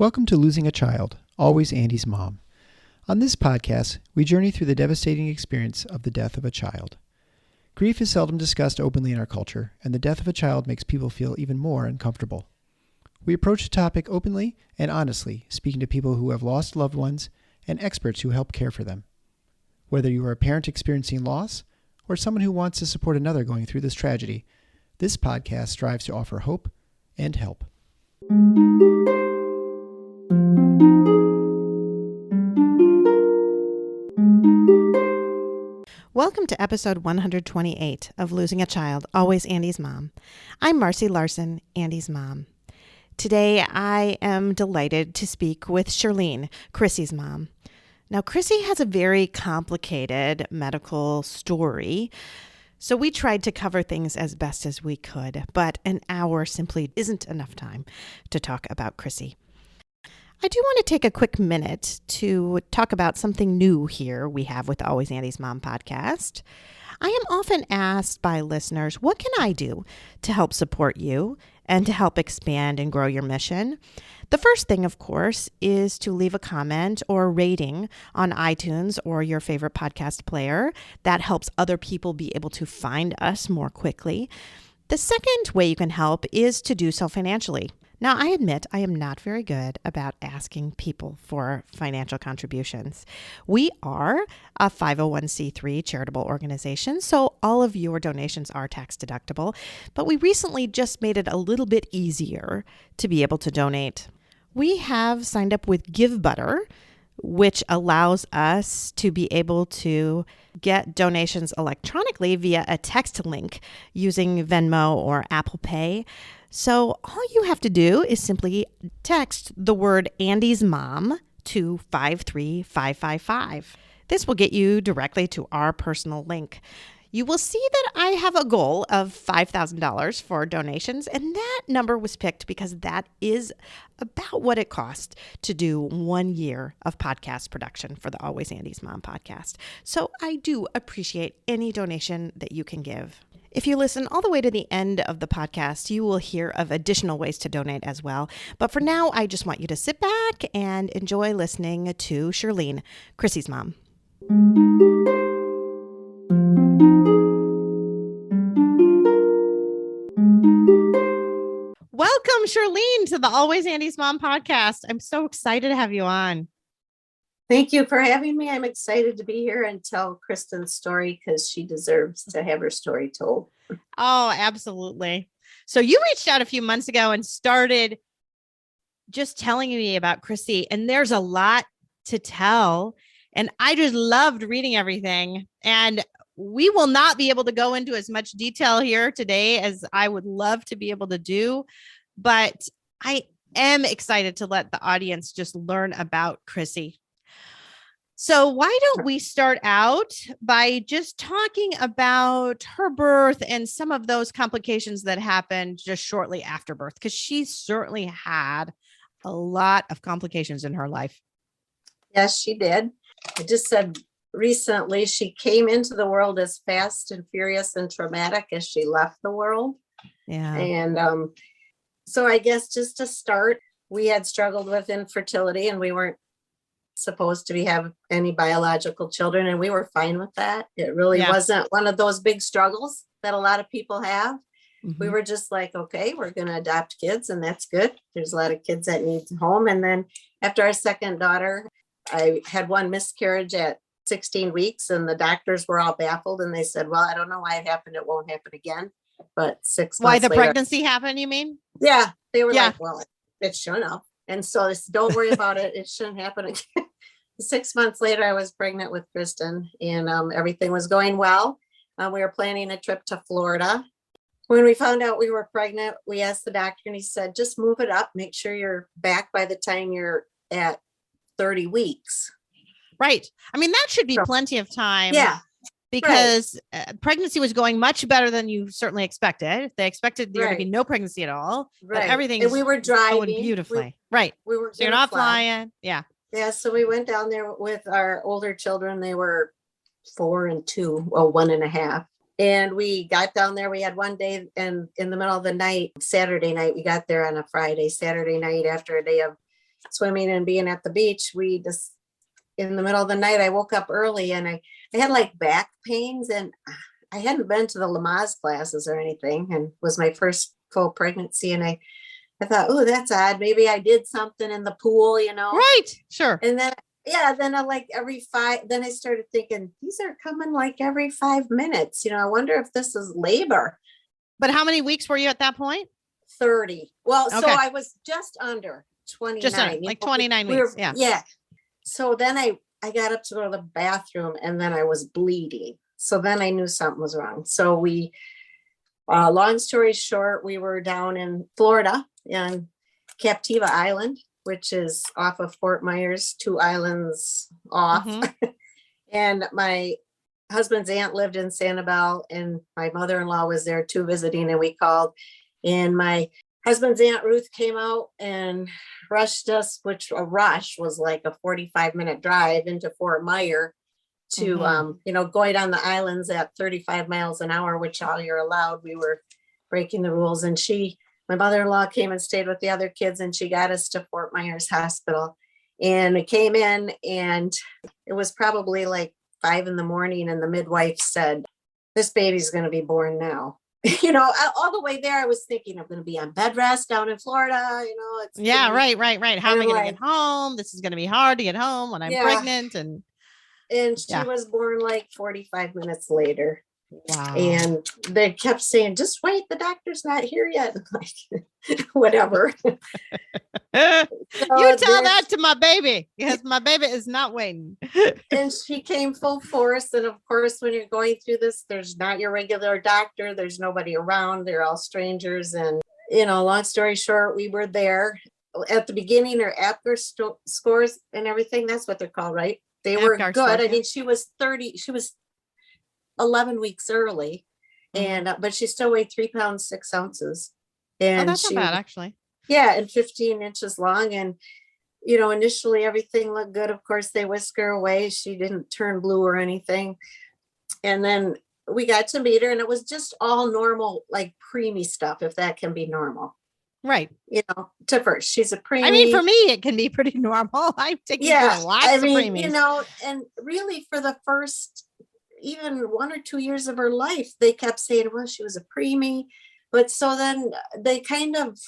Welcome to Losing a Child, Always Andy's Mom. On this podcast, we journey through the devastating experience of the death of a child. Grief is seldom discussed openly in our culture, and the death of a child makes people feel even more uncomfortable. We approach the topic openly and honestly, speaking to people who have lost loved ones and experts who help care for them. Whether you are a parent experiencing loss or someone who wants to support another going through this tragedy, this podcast strives to offer hope and help. Welcome to episode 128 of Losing a Child, Always Andy's Mom. I'm Marcy Larson, Andy's mom. Today, I am delighted to speak with Charlene, Krissy's mom. Now, Krissy has a very complicated medical story, so we tried to cover things as best as we could, but an hour simply isn't enough time to talk about Krissy. I do want to take a quick minute to talk about something new here we have with the Always Andy's Mom podcast. I am often asked by listeners, what can I do to help support you and to help expand and grow your mission? The first thing, of course, is to leave a comment or rating on iTunes or your favorite podcast player. That helps other people be able to find us more quickly. The second way you can help is to do so financially. Now, I admit I am not very good about asking people for financial contributions. We are a 501c3 charitable organization, so all of your donations are tax deductible, but we recently just made it a little bit easier to be able to donate. We have signed up with GiveButter, which allows us to be able to get donations electronically via a text link using Venmo or Apple Pay. So all you have to do is simply text the word Andy's Mom to 53555. This will get you directly to our personal link. You will see that I have a goal of $5,000 for donations, and that number was picked because that is about what it costs to do 1 year of podcast production for the Always Andy's Mom podcast. So I do appreciate any donation that you can give. If you listen all the way to the end of the podcast, you will hear of additional ways to donate as well. But for now, I just want you to sit back and enjoy listening to Charlene, Krissy's mom. Welcome, Charlene, to the Always Andy's Mom podcast. I'm so excited to have you on. Thank you for having me. I'm excited to be here and tell Kristen's story because she deserves to have her story told. Oh, absolutely. So you reached out a few months ago and started just telling me about Krissy, and there's a lot to tell. And I just loved reading everything. And we will not be able to go into as much detail here today as I would love to be able to do, but I am excited to let the audience just learn about Krissy. So why don't we start out by just talking about her birth and some of those complications that happened just shortly after birth, because she certainly had a lot of complications in her life. Yes, she did. I just said recently she came into the world as fast and furious and traumatic as she left the world. Yeah. And so I guess just to start, we had struggled with infertility and we weren't supposed to have any biological children, and we were fine with that. It really wasn't one of those big struggles that a lot of people have. Mm-hmm. We were just like, okay, we're going to adopt kids, and that's good. There's a lot of kids that need a home. And then after our second daughter, I had one miscarriage at 16 weeks, and the doctors were all baffled, and they said, well, I don't know why it happened. It won't happen again. But 6 months Why the later, pregnancy happened, you mean? Yeah. They were like, well, it shouldn't have. And so don't worry about it. It shouldn't happen again. 6 months later, I was pregnant with Kristen, and everything was going well. We were planning a trip to Florida. When we found out we were pregnant, we asked the doctor, and he said, just move it up. Make sure you're back by the time you're at 30 weeks. Right. I mean, that should be plenty of time. Yeah. Because pregnancy was going much better than you certainly expected. They expected there to be no pregnancy at all. But everything's we were driving going beautifully. We were. So you're not flying. Yeah. Yeah. So we went down there with our older children. They were 4 and 2, well, 1.5. And we got down there. We had one day, and in the middle of the night, Saturday night, we got there on a Friday, Saturday night after a day of swimming and being at the beach, we just, in the middle of the night, I woke up early and I had like back pains, and I hadn't been to the Lamaze classes or anything, and was my first full pregnancy. And I thought, oh, that's odd. Maybe I did something in the pool, Right. Sure. And then, then I then I started thinking, these are coming like every 5 minutes. I wonder if this is labor. But how many weeks were you at that point? 30. Well, Okay. so I was just under 29. Just under, like 29 weeks. Yeah. So then I got up to go to the bathroom, and then I was bleeding. So then I knew something was wrong. So long story short, we were down in Florida on Captiva Island, which is off of Fort Myers, 2 islands off. Mm-hmm. And my husband's aunt lived in Sanibel, and my mother-in-law was there too visiting, and we called. And my husband's aunt Ruth came out and rushed us, which a rush was like a 45-minute drive into Fort Myers to, going down the islands at 35 miles an hour, which all you're allowed. We were breaking the rules. And my mother-in-law came and stayed with the other kids, and she got us to Fort Myers Hospital. And we came in, and it was probably like 5 a.m, and the midwife said, this baby's going to be born now. All the way there, I was thinking I'm going to be on bed rest down in Florida. It's right. How am I going to get home? This is going to be hard to get home when I'm pregnant. And she was born like 45 minutes later. Wow. And they kept saying, just wait, the doctor's not here yet. I'm like, whatever. You tell that to my baby, because my baby is not waiting. And she came full force. And of course, when you're going through this, there's not your regular doctor. There's nobody around. They're all strangers. And, long story short, we were there at the beginning, or after scores and everything. That's what they're called, right? They were good. I mean, she was 11 weeks early, and but she still weighed 3 pounds 6 ounces, and that's not bad, actually. And 15 inches long. And initially everything looked good. Of course, they whisked her away. She didn't turn blue or anything. And then we got to meet her, and it was just all normal, like preemie stuff, if that can be normal. Right. To first, she's a preemie. I mean, for me, it can be pretty normal. I'm taking lots of preemies. And really for the first even 1 or 2 years of her life, they kept saying, well, she was a preemie. But so then they kind of,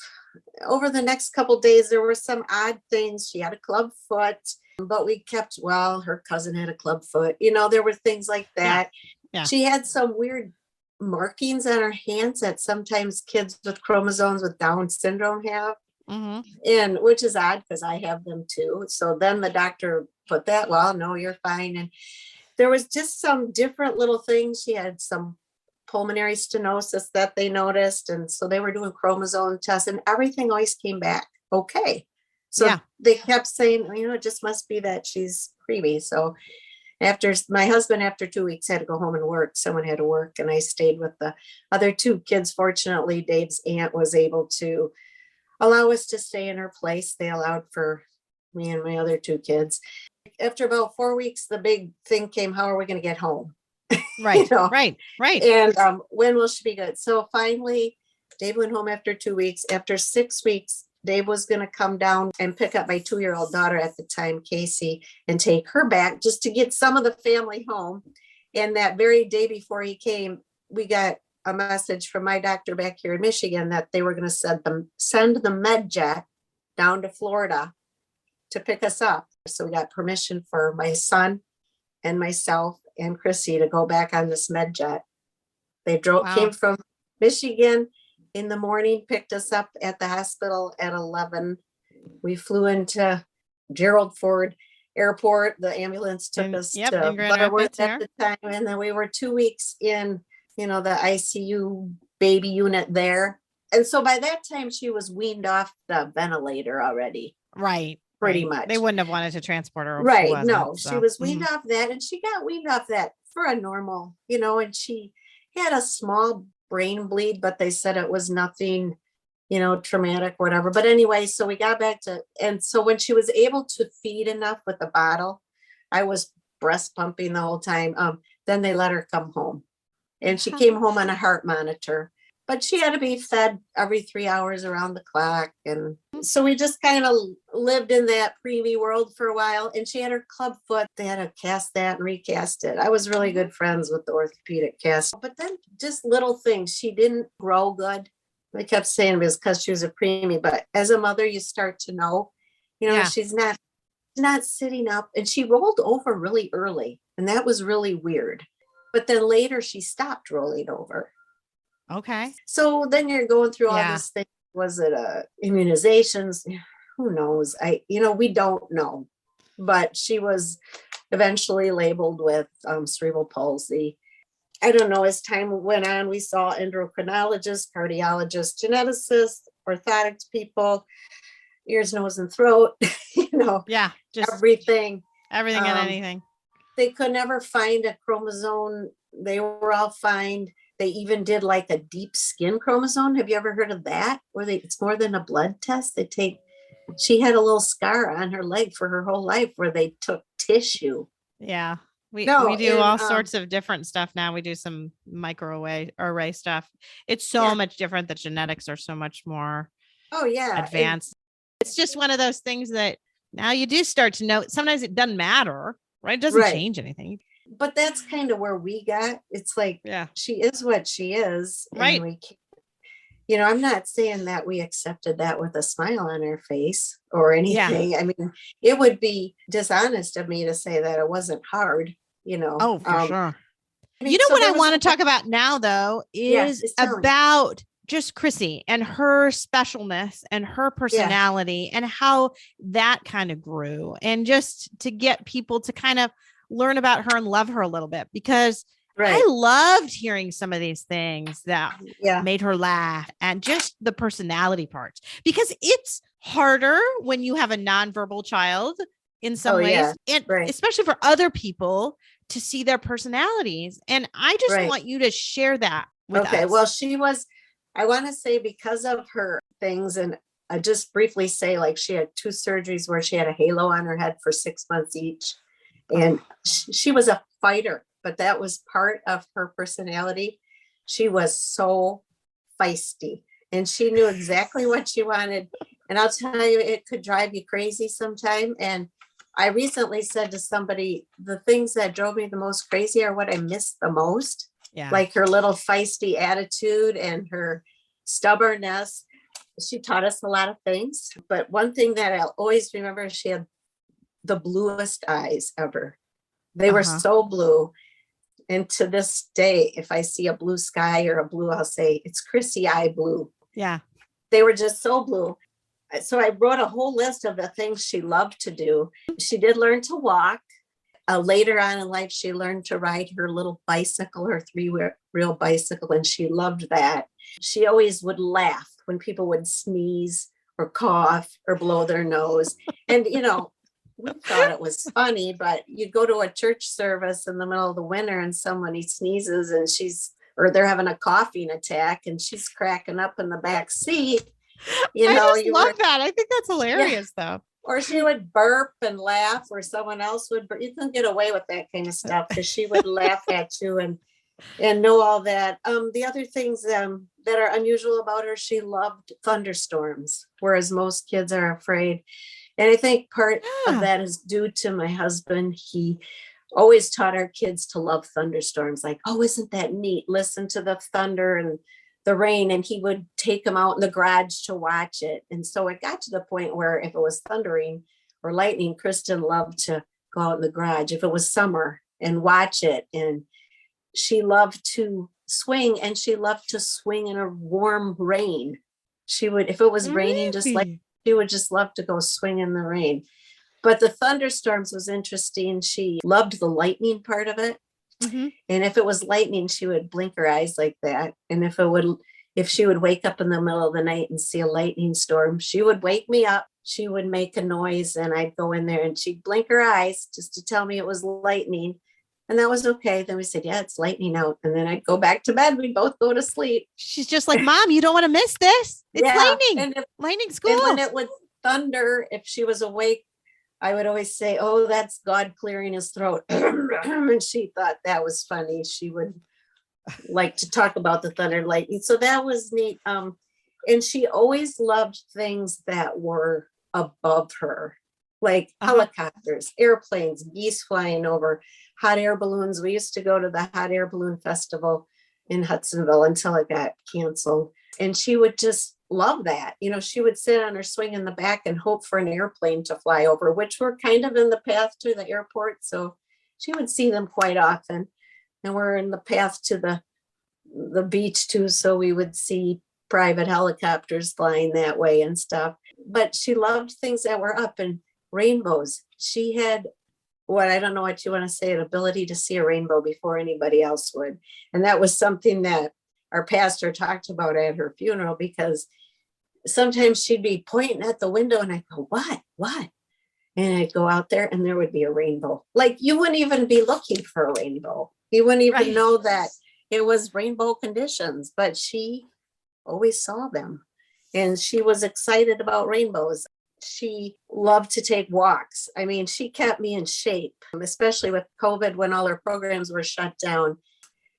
over the next couple of days, there were some odd things. She had a club foot, but we kept, her cousin had a club foot. There were things like that. Yeah. She had some weird markings on her hands that sometimes kids with chromosomes with Down syndrome have. Mm-hmm. And which is odd, because I have them too. So then the doctor put that, no, you're fine. And there was just some different little things. She had some pulmonary stenosis that they noticed. And so they were doing chromosome tests, and everything always came back okay. So they kept saying, it just must be that she's preemie. So my husband, after 2 weeks, had to go home and work. Someone had to work, and I stayed with the other 2 kids. Fortunately, Dave's aunt was able to allow us to stay in her place. They allowed for me and my other 2 kids. After about 4 weeks, the big thing came, how are we going to get home? Right, right. And when will she be good? So finally, Dave went home after 2 weeks. After 6 weeks, Dave was going to come down and pick up my 2-year-old daughter at the time, Casey, and take her back just to get some of the family home. And that very day before he came, we got a message from my doctor back here in Michigan that they were going to send the med jet down to Florida to pick us up. So we got permission for my son and myself and Krissy to go back on this med jet. They came from Michigan in the morning, picked us up at the hospital at 11. We flew into Gerald Ford Airport. The ambulance took us to Butterworth at the time. And then we were 2 weeks in, the ICU baby unit there. And so by that time, she was weaned off the ventilator already. Right. Pretty much. They wouldn't have wanted to transport her. Right. No, she was weaned off that, and she got weaned off that for a normal, and she had a small brain bleed, but they said it was nothing, traumatic, whatever. But anyway, so we got back and so when she was able to feed enough with the bottle, I was breast pumping the whole time. Then they let her come home, and she came home on a heart monitor, but she had to be fed every 3 hours around the clock. And So we just kind of lived in that preemie world for a while. And she had her club foot. They had to cast that and recast it. I was really good friends with the orthopedic cast. But then just little things. She didn't grow good. I kept saying it was because she was a preemie. But as a mother, you start to know, she's not sitting up. And she rolled over really early. And that was really weird. But then later she stopped rolling over. Okay. So then you're going through all this thing. Was it immunizations? Who knows? We don't know. But she was eventually labeled with cerebral palsy. I don't know. As time went on, we saw endocrinologists, cardiologists, geneticists, orthotics people, ears, nose, and throat. Just everything and anything. They could never find a chromosome. They were all fine. They even did like a deep skin chromosome. Have you ever heard of that? Where it's more than a blood test. She had a little scar on her leg for her whole life where they took tissue. Yeah. We do all sorts of different stuff now. We do some microarray stuff. It's so much different. The genetics are so much more advanced. It's just one of those things that now you do start to know. Sometimes it doesn't matter, right? It doesn't change anything. But that's kind of where we got. It's like, she is what she is. Right. And I'm not saying that we accepted that with a smile on our face or anything. Yeah. I mean, it would be dishonest of me to say that it wasn't hard, Oh, for sure. What I want to talk about now, though, is about just Krissy and her specialness and her personality and how that kind of grew, and just to get people to kind of learn about her and love her a little bit, because I loved hearing some of these things that made her laugh, and just the personality parts, because it's harder when you have a nonverbal child in some ways, and especially for other people to see their personalities. And I just want you to share that with us. Well, I want to say, because of her things, and I just briefly say, like, she had 2 surgeries where she had a halo on her head for 6 months each. And she was a fighter, but that was part of her personality. She was so feisty, and she knew exactly what she wanted. And I'll tell you, it could drive you crazy sometime. And I recently said to somebody, the things that drove me the most crazy are what I missed the most. Yeah. Like her little feisty attitude and her stubbornness. She taught us a lot of things. But one thing that I'll always remember, she had the bluest eyes ever. They were so blue. And to this day, if I see a blue sky or a blue, I'll say it's Krissy eye blue. Yeah. They were just so blue. So I wrote a whole list of the things she loved to do. She did learn to walk. Later on in life, she learned to ride her little bicycle, her 3-wheel bicycle, and she loved that. She always would laugh when people would sneeze or cough or blow their nose. And, we thought it was funny, but you go to a church service in the middle of the winter and somebody sneezes and they're having a coughing attack and she's cracking up in the back seat. I love that. I think that's hilarious though. Or she would burp and laugh, or someone else would burp. You couldn't get away with that kind of stuff because she would laugh at you and know all that. The other things that are unusual about her, she loved thunderstorms, whereas most kids are afraid. And I think part of that is due to my husband. He always taught our kids to love thunderstorms. Like, oh, isn't that neat? Listen to the thunder and the rain. And he would take them out in the garage to watch it. And so it got to the point where if it was thundering or lightning, Kristen loved to go out in the garage if it was summer and watch it. And she loved to swing, and she loved to swing in a warm rain. She would, if it was raining, just like, she would just love to go swing in the rain. But the thunderstorms was interesting. She loved the lightning part of it. Mm-hmm. And if it was lightning, she would blink her eyes like that. And if she would wake up in the middle of the night and see a lightning storm, she would wake me up. She would make a noise and I'd go in there and she'd blink her eyes just to tell me it was lightning. And that was okay. Then we said, yeah, it's lightning out. And then I'd go back to bed. We'd both go to sleep. She's just like, Mom, you don't want to miss this. It's lightning. Lightning's cool. And when it would thunder, if she was awake, I would always say, oh, that's God clearing his throat. And she thought that was funny. She would like to talk about the thunder and lightning. So that was neat. And she always loved things that were above her, like helicopters, airplanes, geese flying over, hot air balloons. We used to go to the hot air balloon festival in Hudsonville until it got canceled. And she would just love that. You know, she would sit on her swing in the back and hope for an airplane to fly over, which were kind of in the path to the airport. So she would see them quite often. And we're in the path to the beach too. So we would see private helicopters flying that way and stuff. But she loved things that were up and rainbows. She had I don't know what you want to say, an ability to see a rainbow before anybody else would. And that was something that our pastor talked about at her funeral, because sometimes she'd be pointing at the window and I'd go, what? And I'd go out there and there would be a rainbow. Like you wouldn't even be looking for a rainbow. You wouldn't even know that it was rainbow conditions, but she always saw them. And she was excited about rainbows. She loved to take walks. I mean, she kept me in shape, especially with COVID when all her programs were shut down.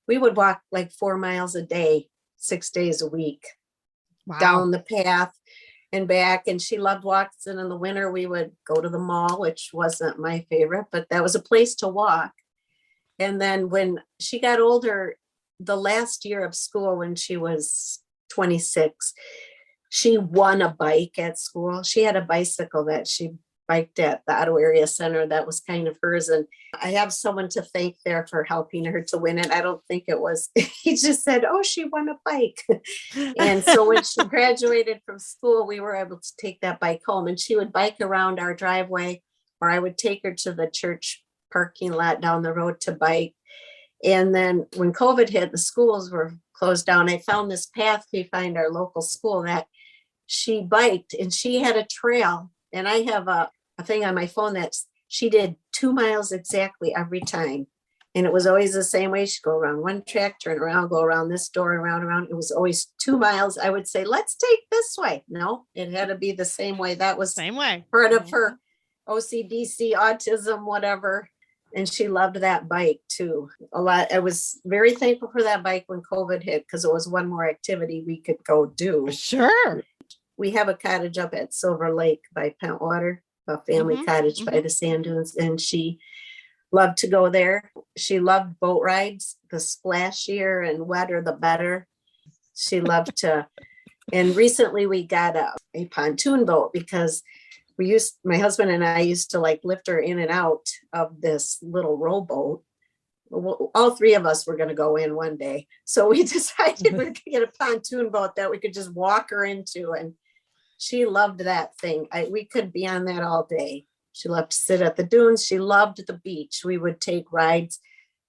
We would walk like 4 miles a day, 6 days a week, down the path and back. And she loved walks. And in the winter, we would go to the mall, which wasn't my favorite, but that was a place to walk. And then when she got older, the last year of school, when she was 26, she won a bike at school. She had a bicycle that she biked at the Ottawa Area Center. That was kind of hers. And I have someone to thank there for helping her to win it. I don't think it was, he just said, oh, she won a bike. And so when she graduated from school, we were able to take that bike home, and she would bike around our driveway, or I would take her to the church parking lot down the road to bike. And then when COVID hit, the schools were closed down. I found this path behind our local school that she biked, and she had a trail. And I have a thing on my phone that she did 2 miles exactly every time. And it was always the same way. She'd go around one track, turn around, go around this door, around. It was always 2 miles. I would say, let's take this way. No, it had to be the same way. That was same way. Part of her OCDC, autism, whatever. And she loved that bike too a lot. I was very thankful for that bike when COVID hit, because it was one more activity we could go do. Sure. We have a cottage up at Silver Lake by Pentwater, a family cottage by the sand dunes. And she loved to go there. She loved boat rides. The splashier and wetter, the better. She loved and recently we got a pontoon boat, because my husband and I used to like lift her in and out of this little rowboat. All three of us were going to go in one day. So we decided we could get a pontoon boat that we could just walk her into. And she loved that thing. We could be on that all day. She loved to sit at the dunes. She loved the beach. We would take rides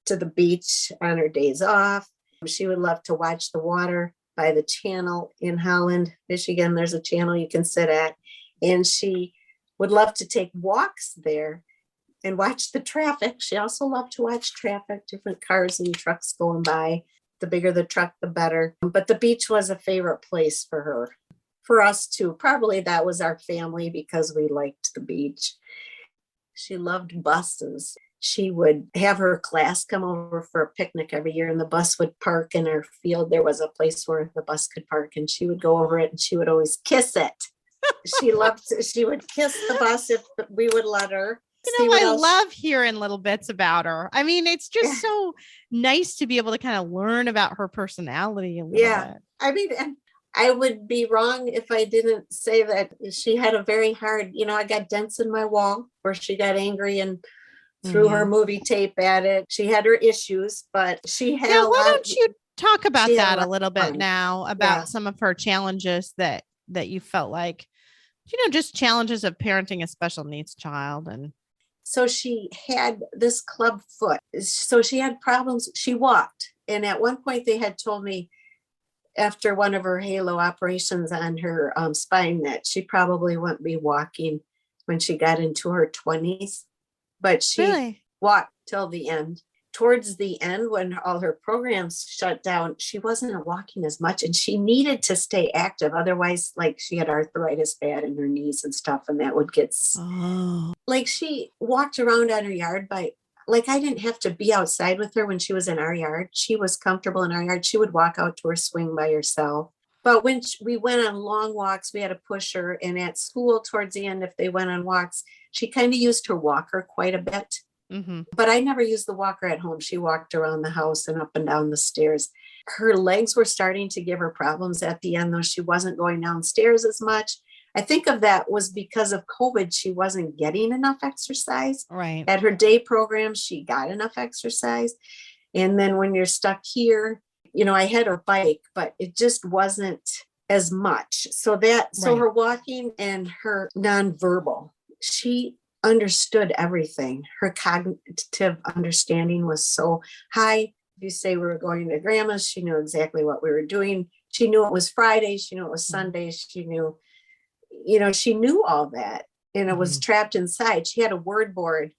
to the beach on her days off. She would love to watch the water by the channel in Holland, Michigan. There's a channel you can sit at. And she would love to take walks there and watch the traffic. She also loved to watch traffic, different cars and trucks going by. The bigger the truck, the better. But the beach was a favorite place for her. For us too. Probably that was our family, because we liked the beach. She loved buses. She would have her class come over for a picnic every year, and the bus would park in our field. There was a place where the bus could park, and she would go over it, and she would always kiss it. She would kiss the bus if we would let her. I love hearing little bits about her. I mean, it's just so nice to be able to kind of learn about her personality a little bit. I mean, and I would be wrong if I didn't say that she had a very hard, I got dents in my wall where she got angry and threw her movie tape at it. She had her issues, but she had why don't you talk about that a little bit now, about some of her challenges that you felt like, just challenges of parenting a special needs child. And so she had this club foot. So she had problems. She walked. And at one point they had told me, after one of her halo operations on her spine, that she probably wouldn't be walking when she got into her 20s. But she walked till the end. Towards the end, when all her programs shut down, she wasn't walking as much, and she needed to stay active. Otherwise, like, she had arthritis bad in her knees and stuff, and that would get like, she walked around on her yard I didn't have to be outside with her when she was in our yard. She was comfortable in our yard. She would walk out to her swing by herself. But when we went on long walks, we had to push her. And at school, towards the end, if they went on walks, she kind of used her walker quite a bit. Mm-hmm. But I never used the walker at home. She walked around the house and up and down the stairs. Her legs were starting to give her problems at the end, though she wasn't going downstairs as much. I think of that was because of COVID. She wasn't getting enough exercise. Right. At her day program, she got enough exercise. And then when you're stuck here, I had her bike, but it just wasn't as much. So her walking and her nonverbal, she understood everything. Her cognitive understanding was so high. If you say we were going to grandma's, she knew exactly what we were doing. She knew it was Friday. She knew it was Sunday. She knew, she knew all that, and it was trapped inside. She had a word board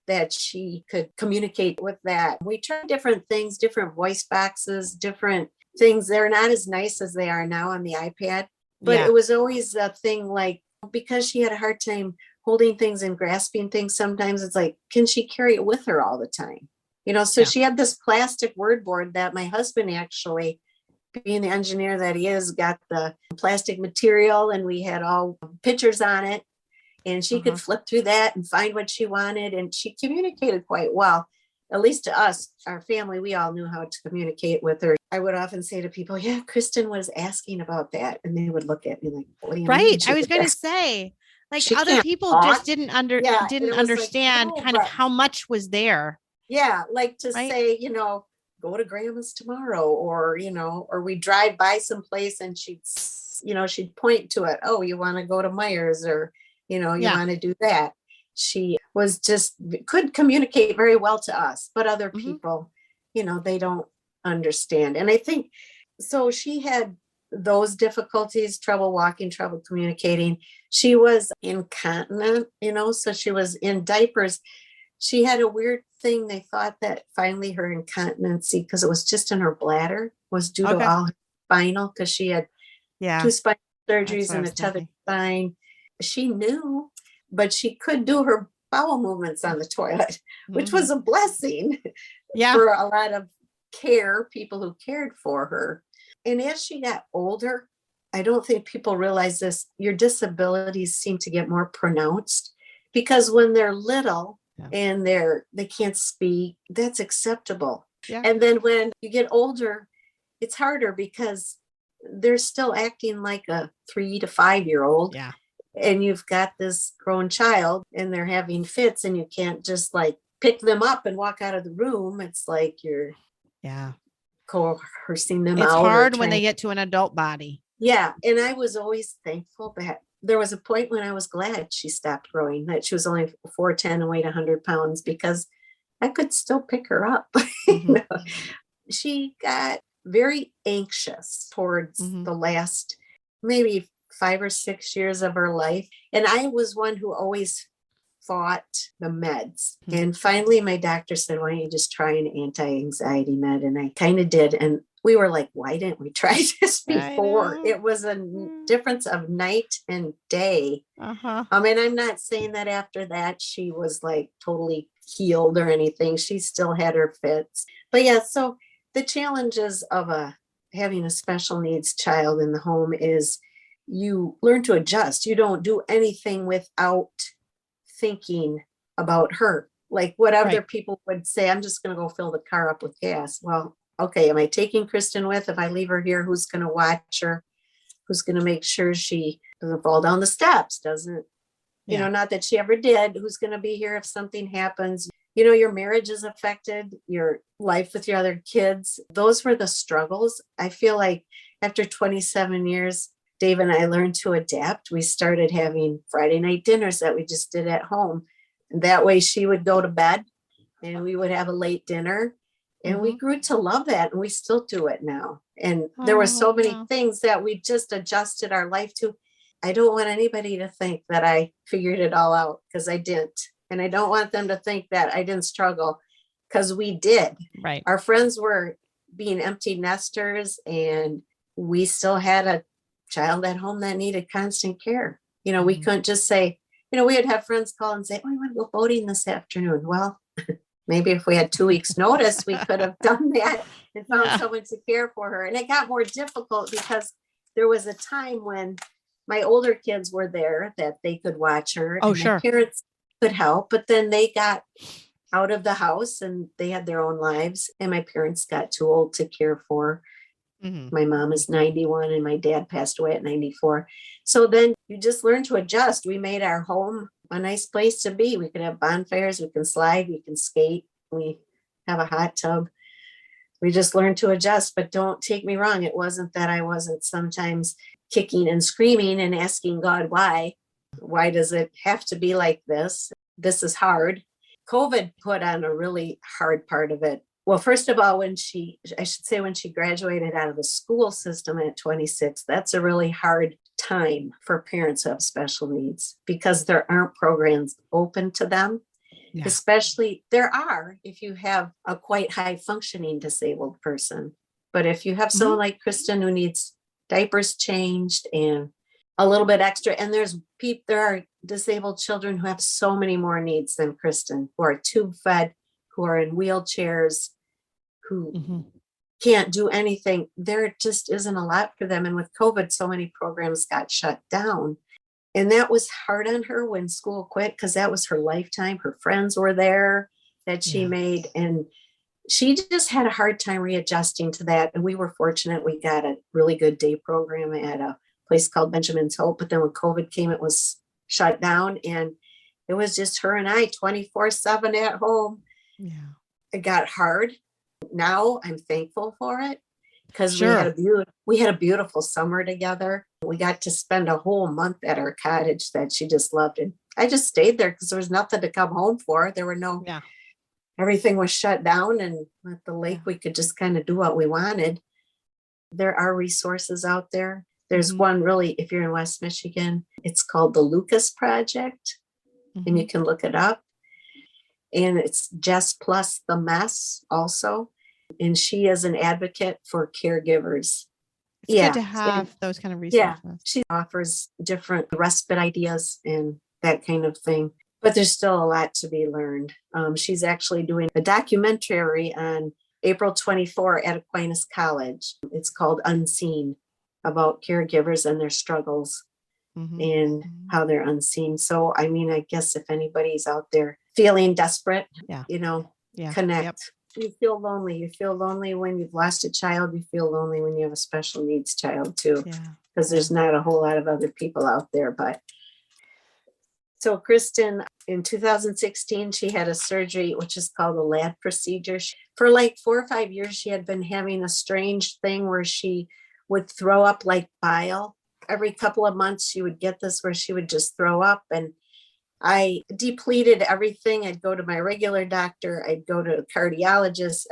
that she could communicate with that. We tried different things, different voice boxes, different things. They're not as nice as they are now on the iPad, but it was always a thing, like, because she had a hard time holding things and grasping things. Sometimes it's like, can she carry it with her all the time? So she had this plastic word board that my husband, actually, being the engineer that he is, got the plastic material, and we had all pictures on it. And she could flip through that and find what she wanted. And she communicated quite well, at least to us, our family. We all knew how to communicate with her. I would often say to people, yeah, Kristen was asking about that. And they would look at me like, what do you mean? Right. I was going to say, like, She other can't people talk. just didn't understand like, kind of how much was there. Yeah. Like to say, go to grandma's tomorrow, or, or we drive by someplace and she'd point to it. Oh, you want to go to Myers, or, you want to do that. She could communicate very well to us, but other people, they don't understand. And I think, so she had those difficulties, trouble walking, trouble communicating. She was incontinent, so she was in diapers. She had a weird thing. They thought that finally her incontinency, because it was just in her bladder, was due to all her spinal, because she had 2 spinal surgeries and a tethered spine. She knew, but she could do her bowel movements on the toilet, which was a blessing for a lot of people who cared for her. And as she got older, I don't think people realize this, your disabilities seem to get more pronounced, because when they're little and they can't speak, that's acceptable. Yeah. And then when you get older, it's harder, because they're still acting like a 3 to 5 year old. Yeah. And you've got this grown child and they're having fits, and you can't just like pick them up and walk out of the room. It's like you're coercing them out. It's hard when they get to an adult body. Yeah. And I was always thankful that there was a point when I was glad she stopped growing, that she was only 4'10" and weighed 100 pounds, because I could still pick her up. She got very anxious towards the last maybe 5 or 6 years of her life. And I was one who always fought the meds. And finally, my doctor said, why don't you just try an anti-anxiety med? And I kind of did. And we were like, why didn't we try this before? It was a difference of night and day. And I'm not saying that after that, she was like totally healed or anything. She still had her fits. But yeah, so the challenges of having a special needs child in the home is you learn to adjust. You don't do anything without thinking about her. Like what other people would say, I'm just going to go fill the car up with gas. Well, okay, am I taking Kristen with? If I leave her here, who's going to watch her? Who's going to make sure she doesn't fall down the steps? Doesn't, not that she ever did. Who's going to be here if something happens? Your marriage is affected, your life with your other kids. Those were the struggles. I feel like after 27 years, Dave and I learned to adapt. We started having Friday night dinners that we just did at home. And that way she would go to bed and we would have a late dinner. And we grew to love that. And we still do it now. And there were so many things that we just adjusted our life to. I don't want anybody to think that I figured it all out, because I didn't. And I don't want them to think that I didn't struggle, because we did. Right. Our friends were being empty nesters, and we still had a child at home that needed constant care. We couldn't just say, we would have friends call and say, oh, I want to go boating this afternoon. Well, maybe if we had 2 weeks notice, we could have done that and found someone to care for her. And it got more difficult because there was a time when my older kids were there that they could watch her. Oh, and sure. My parents could help, but then they got out of the house and they had their own lives. And my parents got too old to care for. My mom is 91 and my dad passed away at 94. So then you just learn to adjust. We made our home a nice place to be. We can have bonfires, we can slide, we can skate, we have a hot tub. We just learned to adjust, but don't take me wrong. It wasn't that I wasn't sometimes kicking and screaming and asking God, why? Why does it have to be like this? This is hard. COVID put on a really hard part of it. Well, first of all, when she graduated out of the school system at 26, that's a really hard time for parents who have special needs because there aren't programs open to them. Yeah. Especially there are if you have a quite high functioning disabled person. But if you have someone like Kristen who needs diapers changed and a little bit extra, and there are disabled children who have so many more needs than Kristen, who are tube fed, who are in wheelchairs, who can't do anything. There just isn't a lot for them. And with COVID, so many programs got shut down. And that was hard on her when school quit, because that was her lifetime. Her friends were there that she made. And she just had a hard time readjusting to that. And we were fortunate. We got a really good day program at a place called Benjamin's Hope. But then when COVID came, it was shut down. And it was just her and I 24/7 at home. Yeah. It got hard. Now I'm thankful for it because we had a beautiful summer together. We got to spend a whole month at our cottage that she just loved. And I just stayed there because there was nothing to come home for. There were everything was shut down, and at the lake, we could just kind of do what we wanted. There are resources out there. There's one really, if you're in West Michigan, it's called the Lucas Project, and you can look it up. And it's Jess Plus the Mess also. And she is an advocate for caregivers. It's good to have those kind of resources. Yeah, she offers different respite ideas and that kind of thing. But there's still a lot to be learned. She's actually doing a documentary on April 24 at Aquinas College. It's called Unseen, about caregivers and their struggles and how they're unseen. So, I mean, I guess if anybody's out there feeling desperate, connect. Yep. You feel lonely. You feel lonely when you've lost a child. You feel lonely when you have a special needs child too, because there's not a whole lot of other people out there. But so Kristen, in 2016, she had a surgery, which is called a LAD procedure. For like 4 or 5 years, she had been having a strange thing where she would throw up like bile. Every couple of months, she would get this where she would just throw up. And I depleted everything. I'd go to my regular doctor. I'd go to a cardiologist.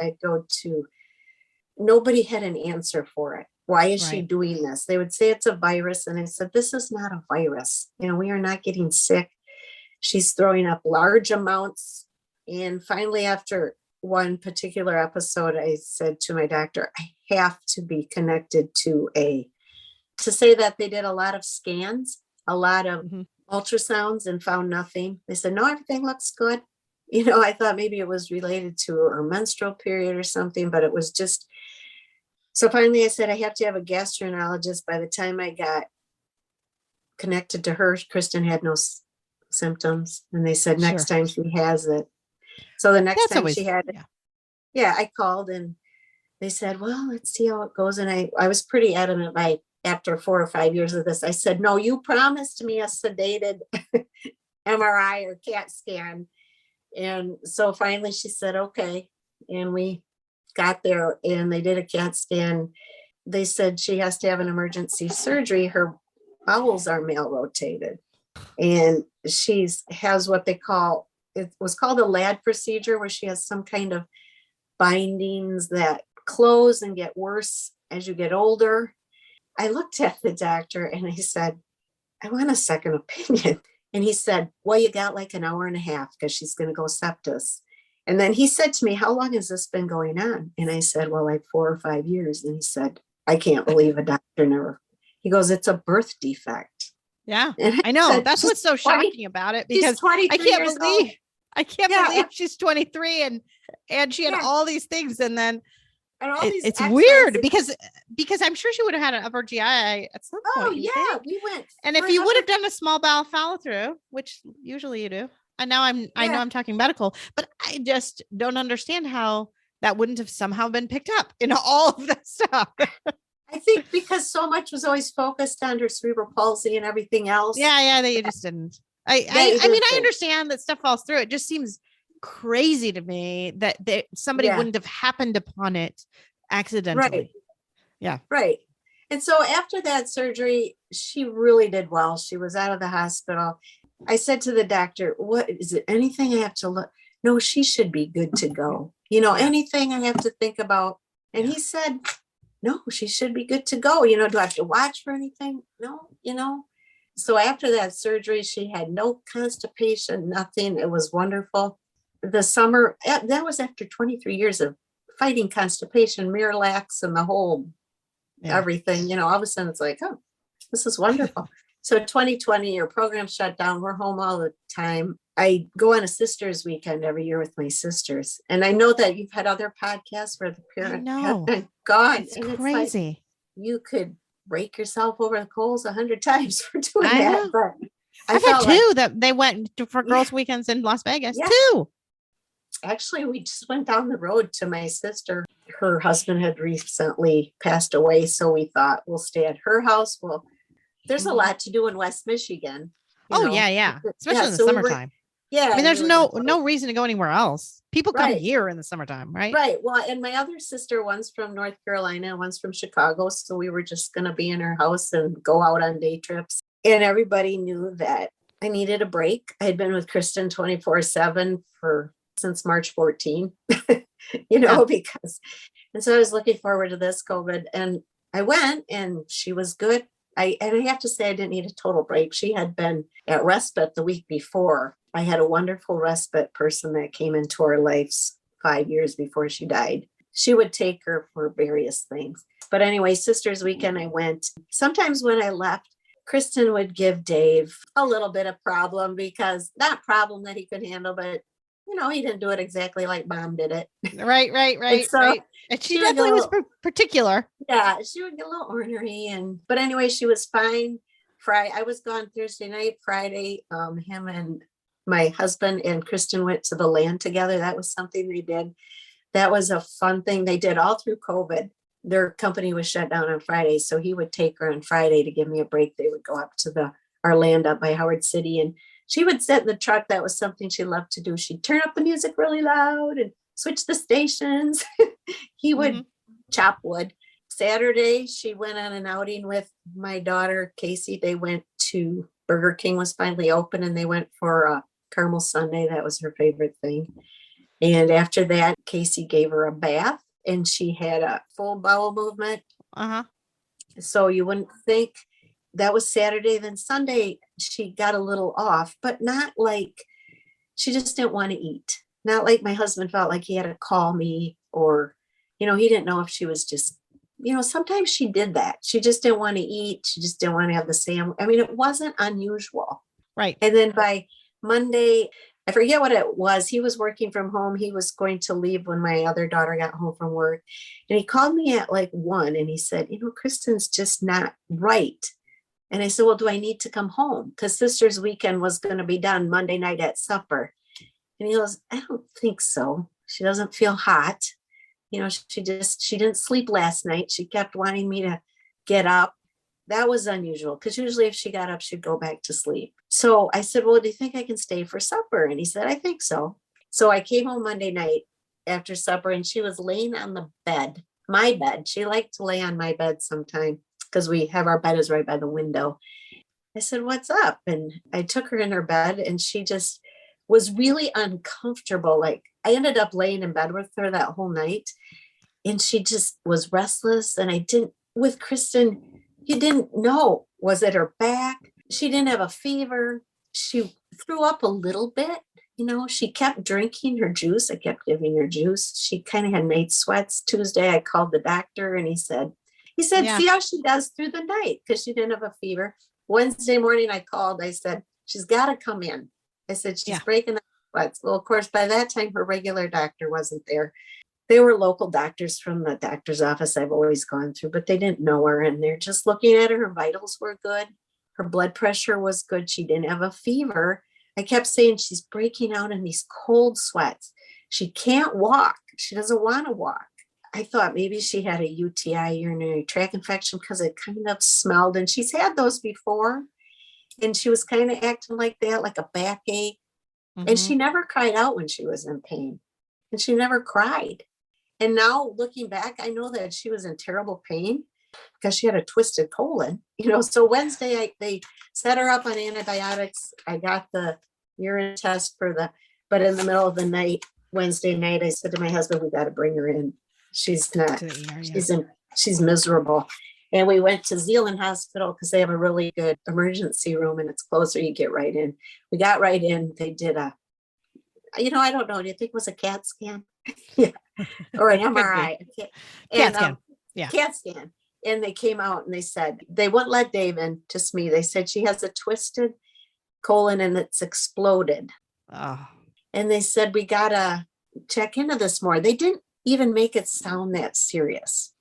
Nobody had an answer for it. Why is she doing this? They would say it's a virus. And I said, this is not a virus. We are not getting sick. She's throwing up large amounts. And finally, after one particular episode, I said to my doctor, I have to be connected to say that they did a lot of scans, a lot of ultrasounds, and found nothing. They said, no, everything looks good. I thought maybe it was related to her menstrual period or something, but it was just. So finally I said, I have to have a gastroenterologist. By the time I got connected to her, Kristen had no symptoms. And they said, next time she has it. So the next time she had it, I called and they said, well, let's see how it goes. And I was pretty adamant after 4 or 5 years of this, I said, no, you promised me a sedated MRI or CAT scan. And so finally she said, okay. And we got there and they did a CAT scan. They said she has to have an emergency surgery. Her bowels are mal-rotated. And she has what they call, it was called a LAD procedure, where she has some kind of bindings that close and get worse as you get older. I looked at the doctor and I said, I want a second opinion. And he said, well, you got like an hour and a half because she's going to go septus. And then he said to me, how long has this been going on? And I said, well, like 4 or 5 years. And he said, I can't believe a doctor never. He goes, it's a birth defect. Yeah, I know. Said, that's what's so shocking about it, because I can't believe she's 23 and she had all these things. And then And all these it's X-rays weird and- because I'm sure she would have had an upper GI at some oh point. yeah, we went. And if you would have done a small bowel follow through, which usually you do, and now I know I'm talking medical, but I just don't understand how that wouldn't have somehow been picked up in all of that stuff. I think because so much was always focused on her cerebral palsy and everything else. Yeah, that you just didn't. I mean, I understand that stuff falls through. It just seems crazy to me that somebody wouldn't have happened upon it accidentally. Right. Yeah. Right. And so after that surgery, she really did well. She was out of the hospital. I said to the doctor, what is it? Anything I have to look? No, she should be good to go. Anything I have to think about. And he said, no, she should be good to go. Do I have to watch for anything? No, So after that surgery, she had no constipation, nothing. It was wonderful. The summer, that was after 23 years of fighting constipation, Miralax, and the whole everything. All of a sudden it's like, oh, this is wonderful. So 2020, your program shut down. We're home all the time. I go on a sisters weekend every year with my sisters. And I know that you've had other podcasts where the parent have been gone. It's crazy. It's like you could break yourself over the coals 100 times for doing that. But I've had two that they went for girls' weekends in Las Vegas. Two. Actually, we just went down the road to my sister. Her husband had recently passed away. So we thought we'll stay at her house. Well, there's a lot to do in West Michigan. Yeah. Especially in the summertime. I mean, there's no reason to go anywhere else. People come here in the summertime, right? Right. Well, and my other sister, one's from North Carolina, one's from Chicago. So we were just going to be in her house and go out on day trips. And everybody knew that I needed a break. I had been with Kristen 24/7 since March 14, because, and so I was looking forward to this COVID, and I went and she was good. I have to say I didn't need a total break. She had been at respite the week before. I had a wonderful respite person that came into our lives 5 years before she died. She would take her for various things. But anyway, Sisters Weekend, I went. Sometimes when I left, Kristen would give Dave a little bit of problem, because not problem that he could handle, but he didn't do it exactly like Mom did it. Right. And she definitely was particular. Yeah, she would get a little ornery, but anyway, she was fine. Friday, I was gone Thursday night. Friday, him and my husband and Kristen went to the land together. That was something they did. That was a fun thing they did all through COVID. Their company was shut down on Friday, so he would take her on Friday to give me a break. They would go up to our land up by Howard City, and she would sit in the truck. That was something she loved to do. She'd turn up the music really loud and switch the stations. He would chop wood. Saturday, she went on an outing with my daughter, Casey. They went to Burger King, was finally open, and they went for a caramel sundae. That was her favorite thing. And after that, Casey gave her a bath, and she had a full bowel movement. So you wouldn't think. That was Saturday. Then Sunday, she got a little off, but not like she just didn't want to eat. Not like my husband felt like he had to call me, or, he didn't know if she was just, sometimes she did that. She just didn't want to eat. She just didn't want to have the same. I mean, it wasn't unusual. Right. And then by Monday, I forget what it was. He was working from home. He was going to leave when my other daughter got home from work. And he called me at like 1 and he said, Kristen's just not right. And I said, well, do I need to come home? Because Sisters Weekend was going to be done Monday night at supper. And he goes, I don't think so. She doesn't feel hot. She didn't sleep last night. She kept wanting me to get up. That was unusual, because usually if she got up, she'd go back to sleep. So I said, well, do you think I can stay for supper? And he said, I think so. So I came home Monday night after supper, and she was laying on the bed, my bed. She liked to lay on my bed sometime, because we have our bed is right by the window. I said, what's up? And I took her in her bed, and she just was really uncomfortable. Like, I ended up laying in bed with her that whole night, and she just was restless. And with Kristen, you didn't know, was it her back? She didn't have a fever. She threw up a little bit. She kept drinking her juice. I kept giving her juice. She kind of had night sweats. Tuesday, I called the doctor, and he said, see how she does through the night, because she didn't have a fever. Wednesday morning, I called. I said, she's got to come in. I said, she's breaking the sweats. Well, of course, by that time, her regular doctor wasn't there. They were local doctors from the doctor's office I've always gone through, but they didn't know her. And they're just looking at her. Her vitals were good. Her blood pressure was good. She didn't have a fever. I kept saying she's breaking out in these cold sweats. She can't walk. She doesn't want to walk. I thought maybe she had a UTI, urinary tract infection, because it kind of smelled. And she's had those before. And she was kind of acting like that, like a backache. Mm-hmm. And she never cried out when she was in pain. And she never cried. And now looking back, I know that she was in terrible pain because she had a twisted colon. So Wednesday, they set her up on antibiotics. I got the urine test but in the middle of the night, Wednesday night, I said to my husband, we got to bring her in. She's not, she's miserable. And we went to Zealand Hospital because they have a really good emergency room and it's closer. You get right in. We got right in. They did I don't know. Do you think it was a CAT scan? Yeah. Or an MRI? CAT scan. Yeah. CAT scan. And they came out and they said, they wouldn't let Dave in, just me. They said she has a twisted colon and it's exploded. Oh. And they said, we got to check into this more. They didn't even make it sound that serious.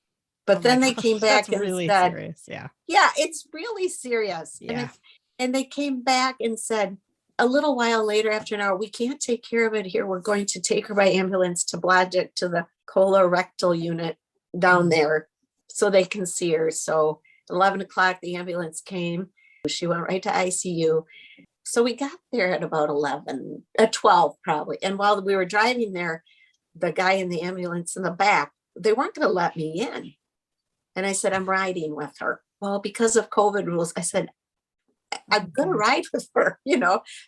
But then they came back and really said, serious. Yeah. Yeah, it's really serious. Yeah. And they came back and said, a little while later, after an hour, we can't take care of it here. We're going to take her by ambulance to Blodgett to the colorectal unit down there so they can see her. So 11 o'clock, the ambulance came. She went right to ICU. So we got there at about 12 probably. And while we were driving there, the guy in the ambulance in the back, they weren't going to let me in. And I said, I'm riding with her. Well, because of COVID rules, I said, I'm going to ride with her,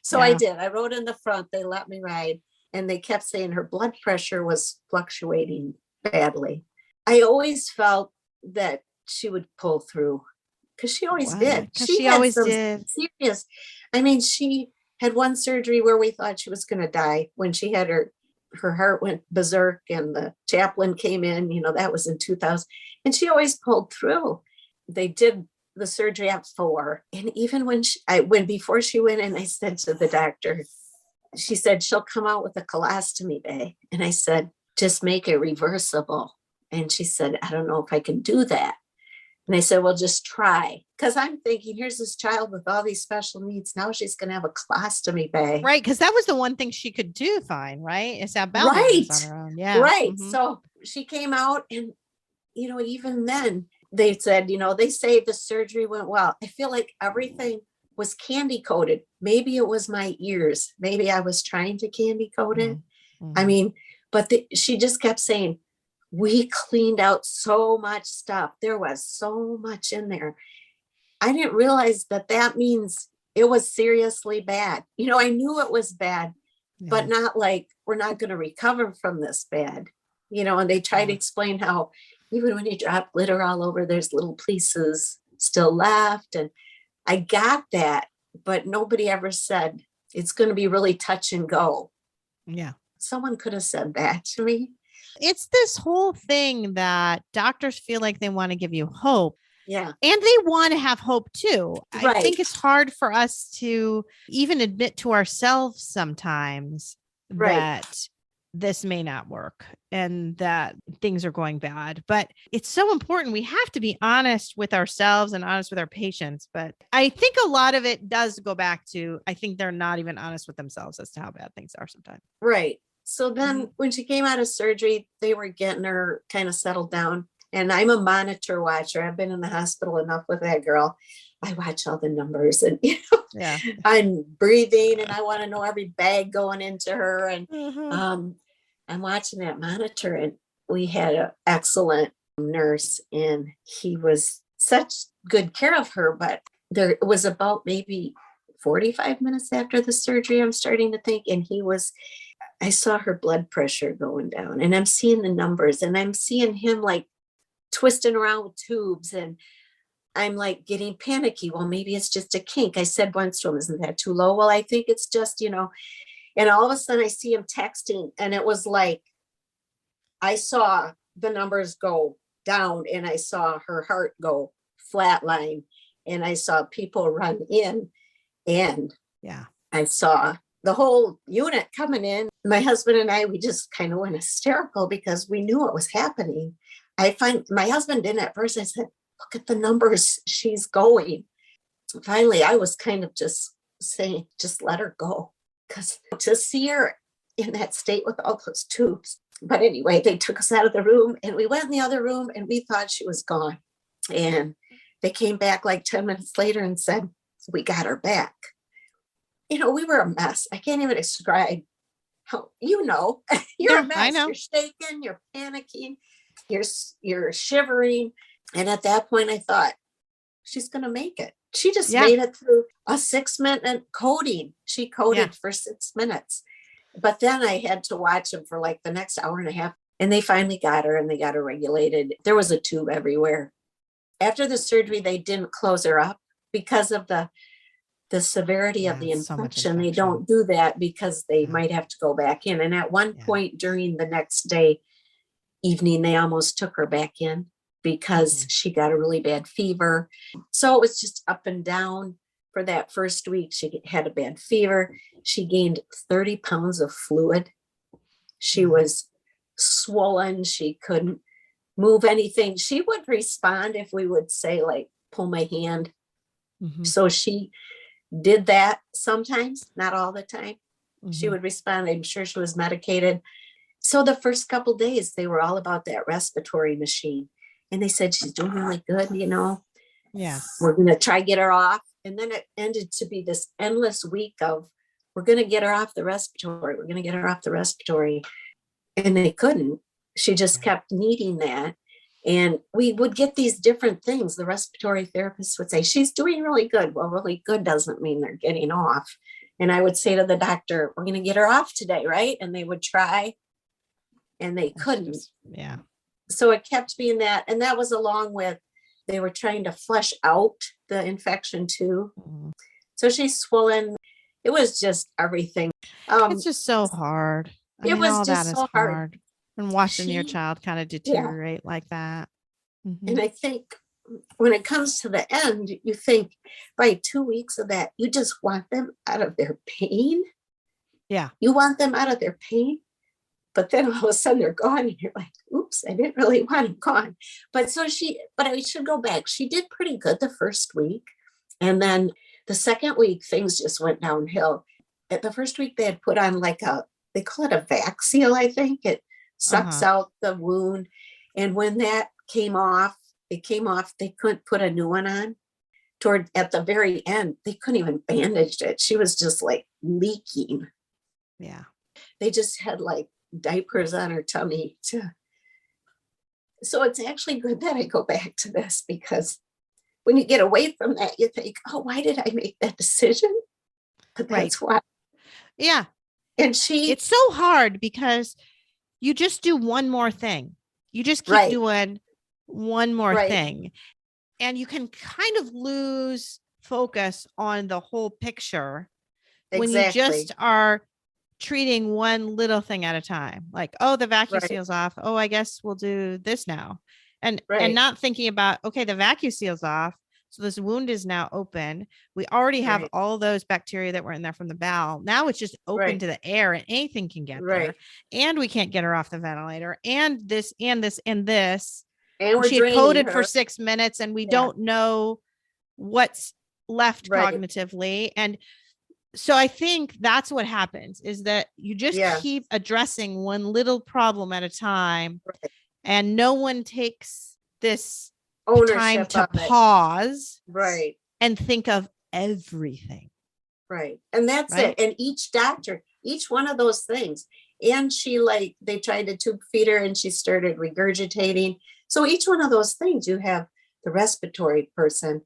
So Yeah. I did. I rode in the front. They let me ride. And they kept saying her blood pressure was fluctuating badly. I always felt that she would pull through because she always did. She always did. Serious. I mean, she had one surgery where we thought she was going to die when she had her heart went berserk and the chaplain came in, that was in 2000. And she always pulled through. They did the surgery at 4. And even before she went in, I said to the doctor, she said, she'll come out with a colostomy bag. And I said, just make it reversible. And she said, I don't know if I can do that. And I said, well, just try. Because I'm thinking, here's this child with all these special needs. Now she's going to have a colostomy bag. Right. Because that was the one thing she could do fine, right? Is that balance on her own. Yeah. Right. Mm-hmm. So she came out and, even then they said, they say the surgery went well. I feel like everything was candy coated. Maybe it was my ears. Maybe I was trying to candy coat it. Mm-hmm. I mean, but she just kept saying, we cleaned out so much stuff. There was so much in there. I didn't realize that means it was seriously bad. I knew it was bad, but not like we're not going to recover from this bad. And they tried to explain how even when you drop glitter all over, there's little pieces still left. And I got that, but nobody ever said it's going to be really touch and go. Yeah. Someone could have said that to me. It's this whole thing that doctors feel like they want to give you hope. Yeah. And they want to have hope too. Right. I think it's hard for us to even admit to ourselves sometimes that this may not work and that things are going bad. But it's so important. We have to be honest with ourselves and honest with our patients. But I think a lot of it does go back to, I think they're not even honest with themselves as to how bad things are sometimes. Right. So then when she came out of surgery, they were getting her kind of settled down. And I'm a monitor watcher. I've been in the hospital enough with that girl. I watch all the numbers and, I'm breathing and I want to know every bag going into her. And I'm watching that monitor and we had an excellent nurse and he was such good care of her. But there was about maybe 45 minutes after the surgery, I'm starting to think, and I saw her blood pressure going down and I'm seeing the numbers and I'm seeing him like twisting around with tubes and I'm like getting panicky. Well, maybe it's just a kink. I said once to him, isn't that too low? Well, I think it's just, and all of a sudden I see him texting and it was like, I saw the numbers go down and I saw her heart go flatline and I saw people run in and I saw the whole unit coming in. my husband and I, we just kind of went hysterical because we knew what was happening. I find my husband didn't at first. I said, look at the numbers she's going. Finally, I was kind of just saying, just let her go. Because to see her in that state with all those tubes. But anyway, they took us out of the room and we went in the other room and we thought she was gone. And they came back like 10 minutes later and said, we got her back. We were a mess. I can't even describe how, you're a mess. I know. You're shaking, you're panicking, you're shivering. And at that point I thought, she's going to make it. She just made it through a 6-minute coding. She coded for 6 minutes. But then I had to watch them for like the next hour and a half. And they finally got her and they got her regulated. There was a tube everywhere. After the surgery, they didn't close her up because of the severity of the infection. They don't do that because they might have to go back in. And at one point during the next day evening, they almost took her back in because she got a really bad fever. So it was just up and down for that first week. She had a bad fever. She gained 30 pounds of fluid. She was swollen. She couldn't move anything. She would respond if we would say, like, pull my hand. So she did that sometimes, not all the time. She would respond. I'm sure she was medicated. So the first couple of days, they were all about that respiratory machine. And they said, she's doing really good, Yeah. We're going to try get her off. And then it ended to be this endless week of, we're going to get her off the respiratory. We're going to get her off the respiratory. And they couldn't. She just kept needing that. And we would get these different things. The respiratory therapist would say, she's doing really good. Well, really good doesn't mean they're getting off. And I would say to the doctor, we're going to get her off today, right? And they would try and they couldn't. So it kept being that. And that was along with, they were trying to flush out the infection too. So she's swollen. It was just everything. It's just so hard. It was just so hard. And watching your child kind of deteriorate like that. And I think when it comes to the end, you think by 2 weeks of that, you just want them out of their pain. Yeah. You want them out of their pain. But then all of a sudden they're gone and you're like, oops, I didn't really want them gone. But I should go back. She did pretty good the first week. And then the second week, things just went downhill. At the first week, they had put on they call it a vac seal, I think. It sucks out the wound. And when that came off, they couldn't put a new one on. At the very end, they couldn't even bandage it. She was just like leaking. Yeah. They just had like diapers on her tummy so it's actually good that I go back to this, because when you get away from that, you think, oh, why did I make that decision? But that's why. Yeah. And it's so hard because you just do one more thing. You just keep doing one more thing. And you can kind of lose focus on the whole picture when you just are treating one little thing at a time. Like, oh, the vacuum seal's off. Oh, I guess we'll do this now. And not thinking about, okay, the vacuum seal's off. So this wound is now open. We already have all those bacteria that were in there from the bowel. Now it's just open to the air and anything can get there. And we can't get her off the ventilator. And this, and this, and this. And she had coded for 6 minutes and we don't know what's left cognitively. And so I think that's what happens, is that you just keep addressing one little problem at a time and no one takes this time to pause and think of everything. And that's it. And each doctor, each one of those things. And she they tried to tube feed her and she started regurgitating. So each one of those things, you have the respiratory person,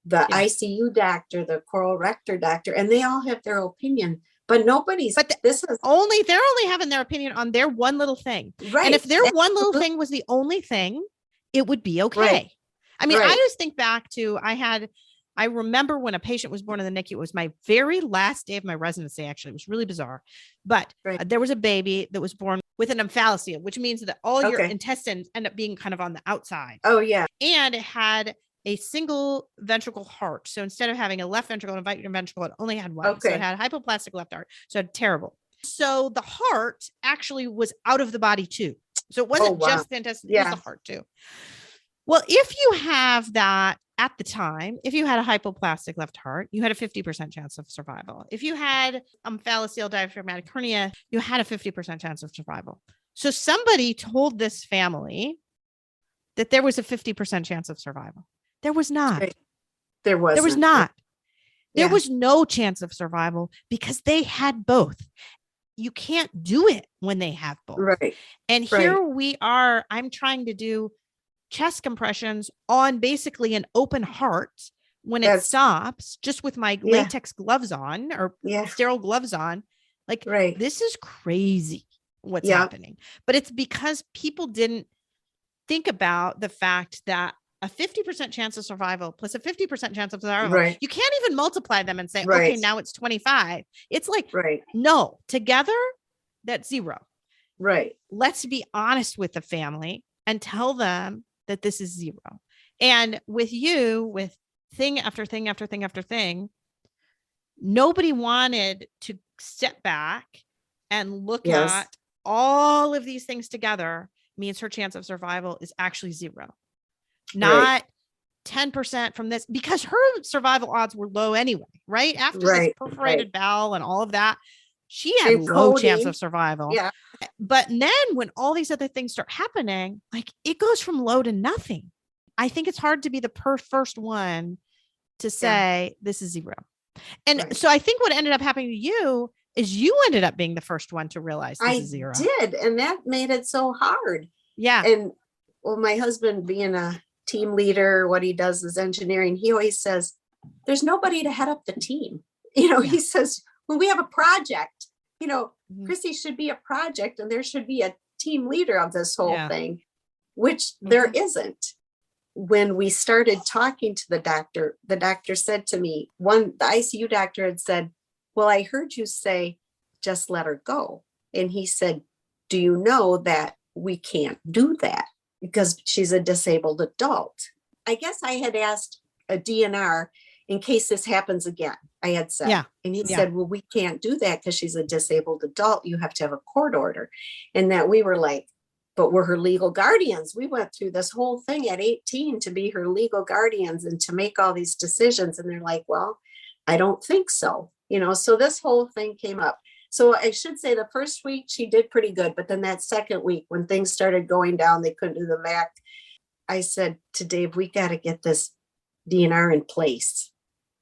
the ICU doctor, the colorectal doctor, and they all have their opinion. But nobody's. But they're only having their opinion on their one little thing. And if their one little thing was the only thing, it would be okay. I mean, I just think back to I remember when a patient was born in the NICU. It was my very last day of my residency. Actually, it was really bizarre. But there was a baby that was born with an omphalocele, which means that all your intestines end up being kind of on the outside. Oh, yeah. And it had a single ventricle heart. So instead of having a left ventricle and a right ventricle, it only had one. So it had hypoplastic left heart. So it had terrible. So the heart actually was out of the body too. So it wasn't just the intestine, it was the heart too. Well, if you have that at the time, if you had a hypoplastic left heart, you had a 50% chance of survival. If you had phalloceal diaphragmatic hernia, you had a 50% chance of survival. So somebody told this family that there was a 50% chance of survival. There was not. There was not. There was no chance of survival because they had both. You can't do it when they have both. Right. And here we are, I'm trying to do chest compressions on basically an open heart when it stops, just with my latex gloves on or sterile gloves on. Like, this is crazy what's happening. But it's because people didn't think about the fact that a 50% chance of survival plus a 50% chance of survival, you can't even multiply them and say, okay, now it's 25. It's like, no, together, that's 0. Right. Let's be honest with the family and tell them that this is 0. And with you, with thing after thing after thing after thing, nobody wanted to step back and look at all of these things together means her chance of survival is actually 0, not 10% from this, because her survival odds were low anyway, right? After this perforated bowel and all of that, she had low chance of survival. Yeah. But then when all these other things start happening, like it goes from low to nothing. I think it's hard to be the first one to say this is 0. And so I think what ended up happening to you is you ended up being the first one to realize this is 0. I did. And that made it so hard. Yeah. And well, my husband being a team leader, what he does is engineering. He always says, there's nobody to head up the team. He says, when we have a project, Krissy should be a project and there should be a team leader of this whole thing, which there isn't. When we started talking to the doctor said to me, the ICU doctor had said, well, I heard you say, just let her go. And he said, do you know that we can't do that because she's a disabled adult? I guess I had asked a DNR in case this happens again. I had said, and he said, well, we can't do that because she's a disabled adult. You have to have a court order. And that we were like, but we're her legal guardians. We went through this whole thing at 18 to be her legal guardians and to make all these decisions. And they're like, well, I don't think so. So this whole thing came up. So I should say the first week she did pretty good. But then that second week when things started going down, they couldn't do the VAC. I said to Dave, we got to get this DNR in place.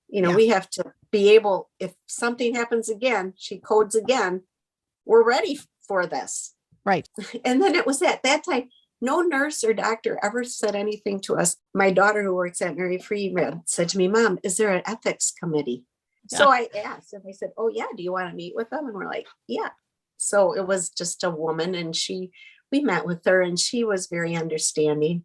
We have to be able, if something happens again, she codes again, we're ready for this. Right. And then it was at that time, no nurse or doctor ever said anything to us. My daughter who works at Mary Freeman said to me, Mom, is there an ethics committee? Yeah. So I asked and I said, oh yeah, do you want to meet with them? And we're like, yeah. So it was just a woman and we met with her and she was very understanding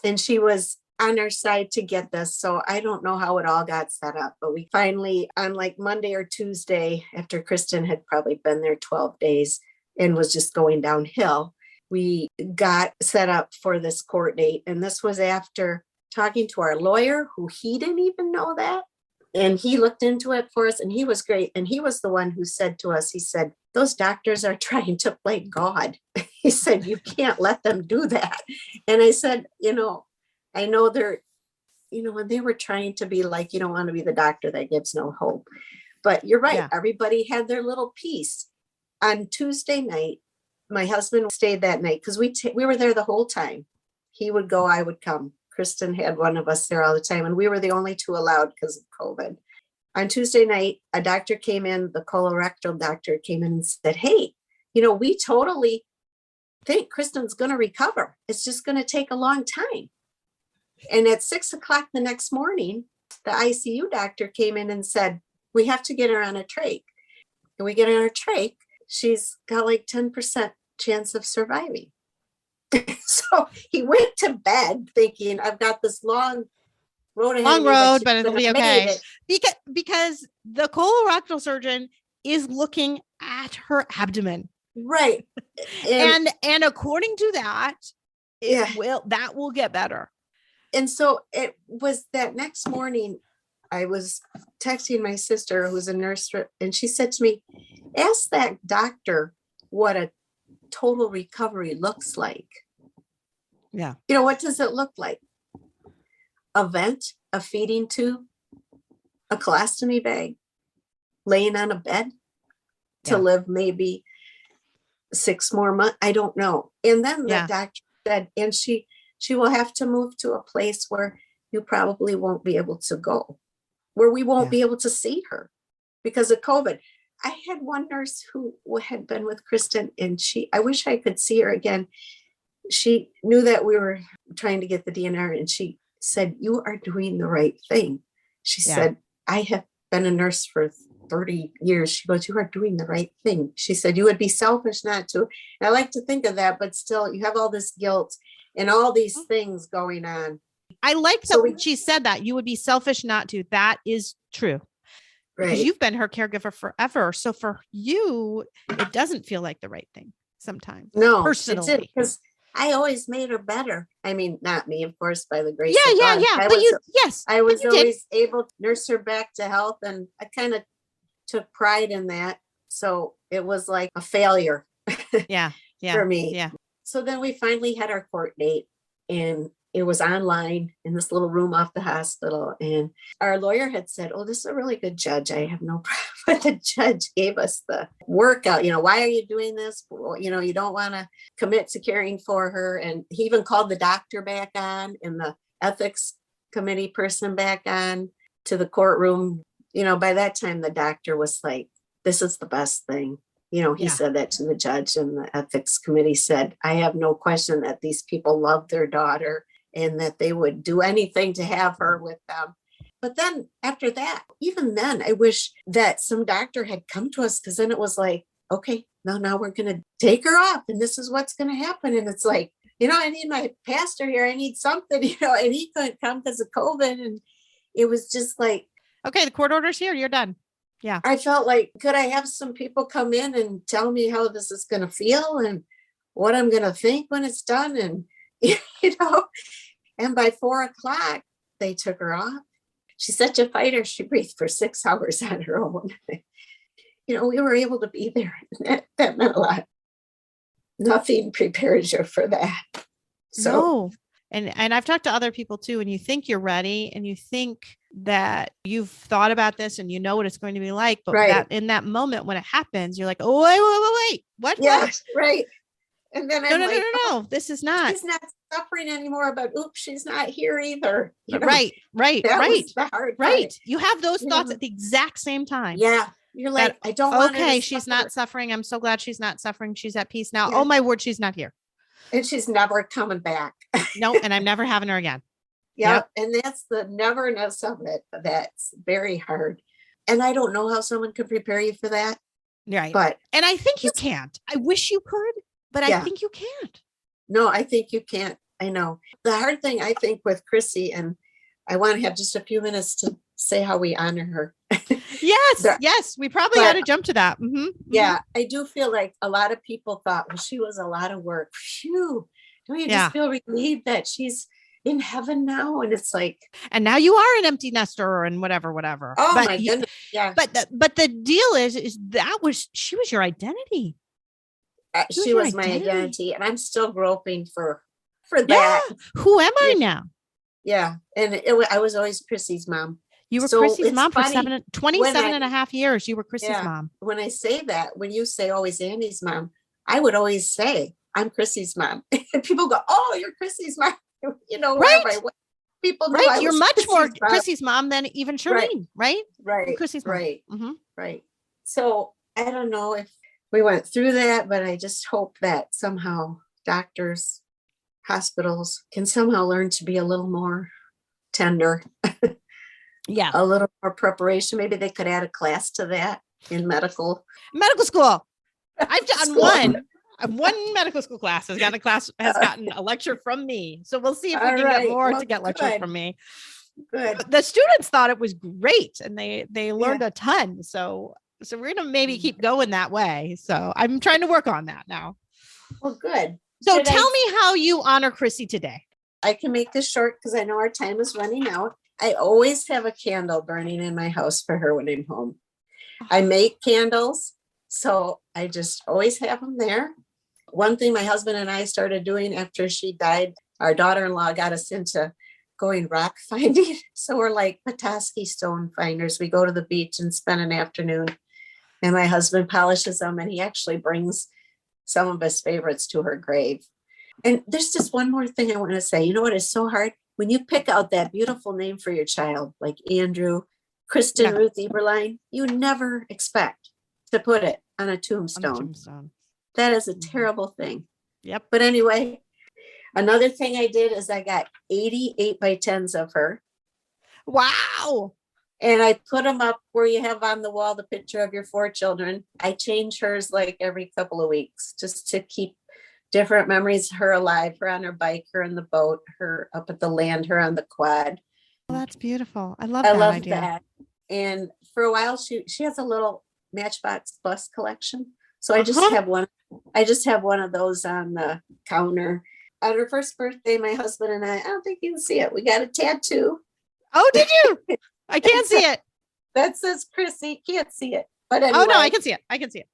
and she was on our side to get this. So I don't know how it all got set up, but we finally on like Monday or Tuesday after Kristen had probably been there 12 days and was just going downhill, we got set up for this court date. And this was after talking to our lawyer who he didn't even know that. And he looked into it for us and he was great. And he was the one who said to us, he said, those doctors are trying to play God. He said, you can't let them do that. And I said, I know they're, when they were trying to be like, you don't want to be the doctor that gives no hope. But you're right. Yeah. Everybody had their little piece. On Tuesday night, my husband stayed that night because we were there the whole time. He would go, I would come. Kristen had one of us there all the time, and we were the only two allowed because of COVID. On Tuesday night, a doctor came in, the colorectal doctor came in and said, hey, we totally think Kristen's going to recover. It's just going to take a long time. And at 6:00 the next morning, the ICU doctor came in and said, we have to get her on a trach. And we get her on a trach. She's got like 10% chance of surviving. So he went to bed thinking, I've got this long road ahead, but it'll be okay. Because the colorectal surgeon is looking at her abdomen. Right. And according to that, that will get better. And so it was that next morning, I was texting my sister who's a nurse, and she said to me, ask that doctor what a total recovery looks like. Yeah. What does it look like? A vent, a feeding tube, a colostomy bag, laying on a bed to live maybe 6 more months. I don't know. And then the doctor said, and she will have to move to a place where you probably won't be able to go, where we won't be able to see her because of COVID. I had one nurse who had been with Kristen, and I wish I could see her again. She knew that we were trying to get the DNR, and she said, you are doing the right thing. She said, I have been a nurse for 30 years. She goes, you are doing the right thing. She said, you would be selfish not to. And I like to think of that, but still you have all this guilt and all these things going on. I like that she said that you would be selfish not to. That is true. Right. Because you've been her caregiver forever. So for you, it doesn't feel like the right thing sometimes. No, personally. Because I always made her better. I mean, not me, of course, by the grace of God. I was always did. able to nurse her back to health, and I kind of took pride in that. So it was like a failure for me. Yeah. So then we finally had our court date, and it was online in this little room off the hospital. And our lawyer had said, oh, this is a really good judge. I have no problem. But the judge gave us the workout. Why are you doing this? You don't want to commit to caring for her. And he even called the doctor back on and the ethics committee person back on to the courtroom. By that time, the doctor was like, this is the best thing. He said that to the judge, and the ethics committee said, I have no question that these people love their daughter and that they would do anything to have her with them. But then after that, even then, I wish that some doctor had come to us, because then it was like, okay, now we're going to take her off and this is what's going to happen. And it's like, I need my pastor here. I need something, and he couldn't come because of COVID. And it was just like, okay, the court order's here. You're done. Yeah. I felt like, could I have some people come in and tell me how this is going to feel and what I'm going to think when it's done? And, and by 4:00, they took her off. She's such a fighter. She breathed for 6 hours on her own. We were able to be there. That meant a lot. Nothing prepares you for that. So, no. And I've talked to other people too, and you think you're ready and you think that you've thought about this and you know what it's going to be like. But that in that moment when it happens, you're like, oh, wait. What? Yes, right. And then no, this is not. She's not suffering anymore, but oops, she's not here either. Right. Was the hard part. You have those thoughts at the exact same time. Yeah. You're like, I don't want her to she's suffer. not suffering. I'm so glad she's not suffering. She's at peace now. Yeah. Oh my word, she's not here. And she's never coming back. No, and I'm never having her again. Yep. And that's the neverness of it. That's very hard. And I don't know how someone could prepare you for that. Right. And I think you can't. I wish you could, but I think you can't. No, I think you can't. I know. The hard thing, I think, with Krissy, and I want to have just a few minutes to say how we honor her. Yes. We probably ought to jump to that. Mm-hmm. Yeah. I do feel like a lot of people thought, well, she was a lot of work. Phew. Don't you just feel relieved that she's in heaven now? And it's like, and now you are an empty nester and whatever. Oh my goodness. Yeah. But the deal is she was your identity. She was my identity, and I'm still groping for that. Yeah. Who am I now? Yeah. And I was always Krissy's mom. You were Krissy's mom for 27 and a half years. You were Krissy's mom. When I say that, when you say always Andy's mom, I would always say, I'm Krissy's mom. And people go, oh, you're Krissy's mom. Right. People know right. You're much more Krissy's mom than even Charlene, right? Right. Krissy's mom. Right. Mm-hmm. Right. So I don't know if we went through that, but I just hope that somehow doctors, hospitals can somehow learn to be a little more tender. Yeah. A little more preparation. Maybe they could add a class to that in medical school. I've done one medical school class has gotten a lecture from me. So we'll see if we can get more to get lectures from me. Good. The students thought it was great and they learned a ton. So we're going to maybe keep going that way. So I'm trying to work on that now. Well, good. So tell me how you honor Krissy today. I can make this short because I know our time is running out. I always have a candle burning in my house for her when I'm home. I make candles, so I just always have them there. One thing my husband and I started doing after she died, our daughter-in-law got us into going rock finding. So we're like Petoskey stone finders. We go to the beach and spend an afternoon, and my husband polishes them, and he actually brings some of his favorites to her grave. And there's just one more thing I want to say. You know what is so hard? When you pick out that beautiful name for your child, like Andrew, Kristen, Ruth Eberline, you never expect to put it on a tombstone. That is a terrible thing. Yep. But anyway, another thing I did is I got 88 by 10s of her. Wow. And I put them up where you have on the wall the picture of your 4 children. I change hers like every couple of weeks just to keep different memories. Her alive, her on her bike, her in the boat, her up at the land, her on the quad. Well, that's beautiful. I love that. And for a while, she has a little Matchbox bus collection. So I just have one. I just have one of those on the counter. On her first birthday, my husband and I don't think you can see it. We got a tattoo. Oh, did you? I can't see it. That says Chrissy. Can't see it. But anyway, oh no, I can see it.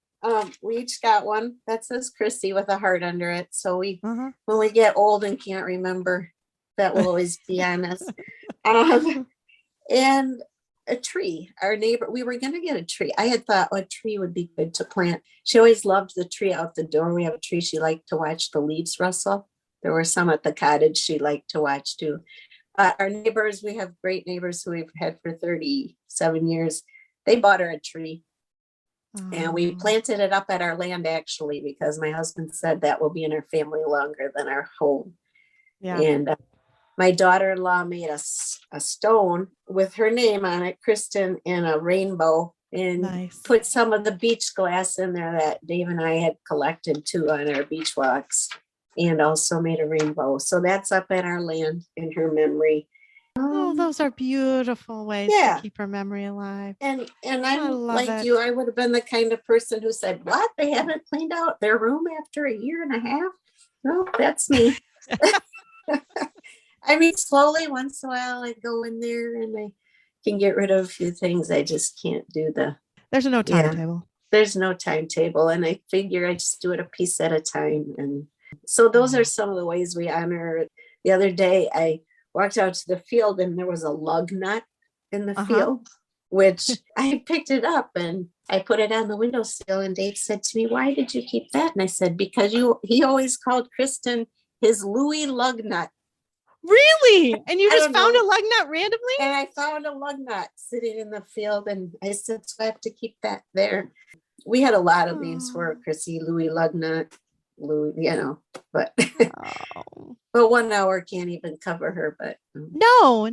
We each got one that says Chrissy with a heart under it. So when we get old and can't remember, that will always be on us. And a tree. Our neighbor, we were going to get a tree. I had thought a tree would be good to plant. She always loved the tree out the door. We have a tree. She liked to watch the leaves rustle. There were some at the cottage she liked to watch too. Our neighbors, we have great neighbors who we've had for 37 years. They bought her a tree. And we planted it up at our land, actually, because my husband said that will be in our family longer than our home. Yeah. And my daughter-in-law made a stone with her name on it, Kristen, in a rainbow, and put some of the beach glass in there that Dave and I had collected too on our beach walks, and also made a rainbow. So that's up at our land in her memory. Oh, those are beautiful ways to keep her memory alive. And I'm like you, I would have been the kind of person who said, what? They haven't cleaned out their room after a year and a half? No, that's me. I mean, slowly, once in a while, I go in there and I can get rid of a few things. I just can't do there's no timetable. There's no timetable. And I figure I just do it a piece at a time. And so those are some of the ways we honor. The other day, I walked out to the field and there was a lug nut in the field, which I picked it up and I put it on the windowsill. And Dave said to me, why did you keep that? And I said, because he always called Kristen his Louis lug nut. Really? And you just found a lug nut randomly? And I found a lug nut sitting in the field. And I said, so I have to keep that there. We had a lot of names for Krissy, Louis lug nut. Louis, but but 1 hour can't even cover her. But no,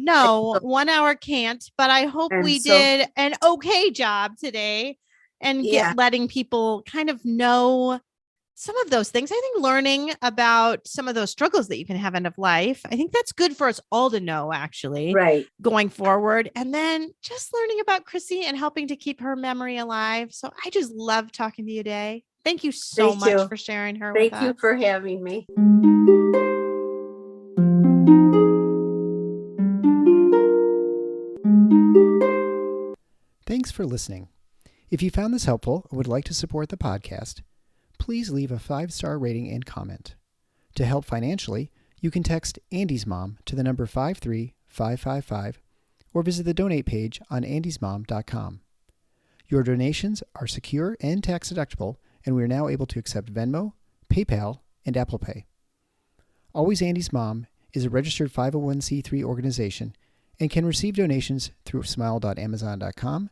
1 hour can't. But I hope we did an okay job today and letting people kind of know some of those things. I think learning about some of those struggles that you can have end of life, I think that's good for us all to know, actually, going forward. And then just learning about Krissy and helping to keep her memory alive. So I just love talking to you today. Thank you so much for sharing her with us. Thank you for having me. Thanks for listening. If you found this helpful or would like to support the podcast, please leave a 5-star rating and comment. To help financially, you can text Andy's Mom to the number 53555 or visit the donate page on andysmom.com. Your donations are secure and tax deductible, and we are now able to accept Venmo, PayPal, and Apple Pay. Always Andy's Mom is a registered 501c3 organization and can receive donations through smile.amazon.com,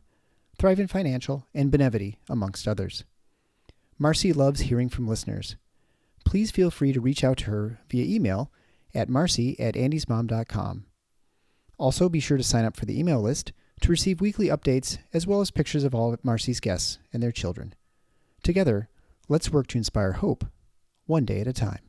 Thrivent Financial, and Benevity, amongst others. Marcy loves hearing from listeners. Please feel free to reach out to her via email at marcy@andysmom.com. Also, be sure to sign up for the email list to receive weekly updates as well as pictures of all of Marcy's guests and their children. Together, let's work to inspire hope, one day at a time.